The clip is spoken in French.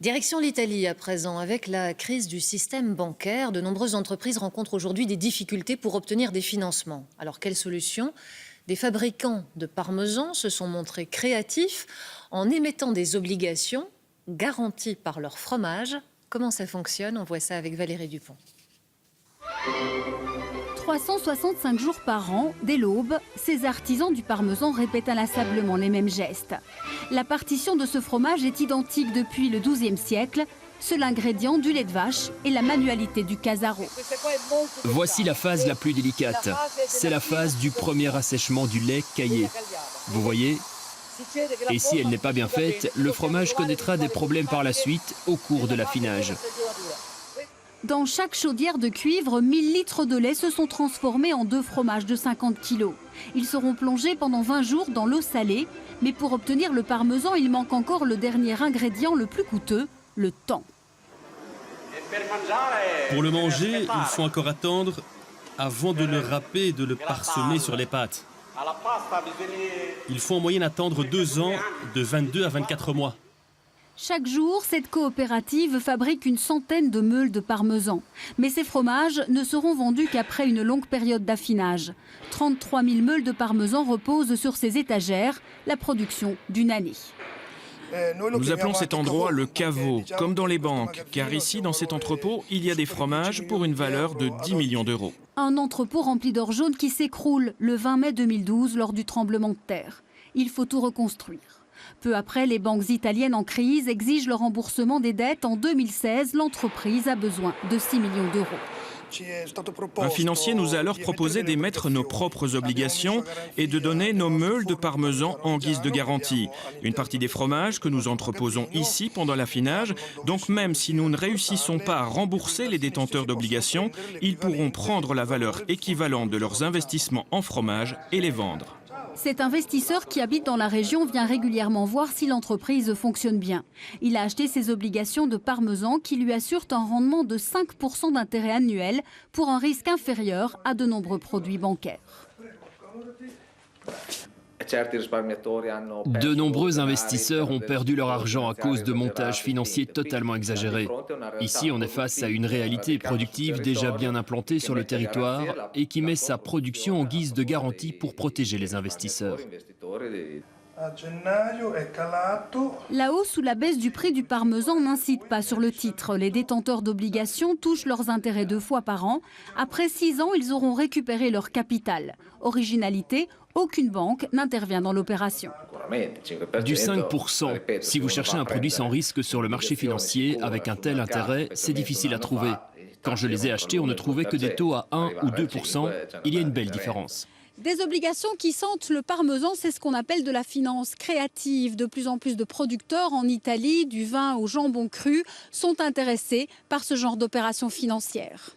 Direction l'Italie à présent. Avec la crise du système bancaire, de nombreuses entreprises rencontrent aujourd'hui des difficultés pour obtenir des financements. Alors quelle solution? Des fabricants de parmesan se sont montrés créatifs en émettant des obligations garanties par leur fromage. Comment ça fonctionne? On voit ça avec Valérie Dupont. 365 jours par an, dès l'aube, ces artisans du parmesan répètent inlassablement les mêmes gestes. La partition de ce fromage est identique depuis le XIIe siècle. Seul ingrédient, du lait de vache et la manualité du casaro. Voici la phase la plus délicate. C'est la phase du premier assèchement du lait caillé. Vous voyez? Et si elle n'est pas bien faite, le fromage connaîtra des problèmes par la suite au cours de l'affinage. Dans chaque chaudière de cuivre, 1000 litres de lait se sont transformés en 2 fromages de 50 kg. Ils seront plongés pendant 20 jours dans l'eau salée. Mais pour obtenir le parmesan, il manque encore le dernier ingrédient le plus coûteux, le temps. Pour le manger, il faut encore attendre avant de le râper et de le parsemer sur les pâtes. Il faut en moyenne attendre 2 ans, de 22 à 24 mois. Chaque jour, cette coopérative fabrique une centaine de meules de parmesan. Mais ces fromages ne seront vendus qu'après une longue période d'affinage. 33 000 meules de parmesan reposent sur ces étagères, la production d'une année. Nous appelons cet endroit le caveau, comme dans les banques, car ici, dans cet entrepôt, il y a des fromages pour une valeur de 10 millions d'euros. Un entrepôt rempli d'or jaune qui s'écroule le 20 mai 2012 lors du tremblement de terre. Il faut tout reconstruire. Peu après, les banques italiennes en crise exigent le remboursement des dettes. En 2016, l'entreprise a besoin de 6 millions d'euros. Un financier nous a alors proposé d'émettre nos propres obligations et de donner nos meules de parmesan en guise de garantie. Une partie des fromages que nous entreposons ici pendant l'affinage. Donc même si nous ne réussissons pas à rembourser les détenteurs d'obligations, ils pourront prendre la valeur équivalente de leurs investissements en fromage et les vendre. Cet investisseur qui habite dans la région vient régulièrement voir si l'entreprise fonctionne bien. Il a acheté ses obligations de parmesan qui lui assurent un rendement de 5% d'intérêt annuel pour un risque inférieur à de nombreux produits bancaires. De nombreux investisseurs ont perdu leur argent à cause de montages financiers totalement exagérés. Ici, on est face à une réalité productive déjà bien implantée sur le territoire et qui met sa production en guise de garantie pour protéger les investisseurs. La hausse ou la baisse du prix du parmesan n'incite pas sur le titre. Les détenteurs d'obligations touchent leurs intérêts 2 fois par an. Après 6 ans, ils auront récupéré leur capital. Originalité, aucune banque n'intervient dans l'opération. Du 5%. Si vous cherchez un produit sans risque sur le marché financier avec un tel intérêt, c'est difficile à trouver. Quand je les ai achetés, on ne trouvait que des taux à 1 ou 2%. Il y a une belle différence. Des obligations qui sentent le parmesan, c'est ce qu'on appelle de la finance créative. De plus en plus de producteurs en Italie, du vin au jambon cru, sont intéressés par ce genre d'opérations financières.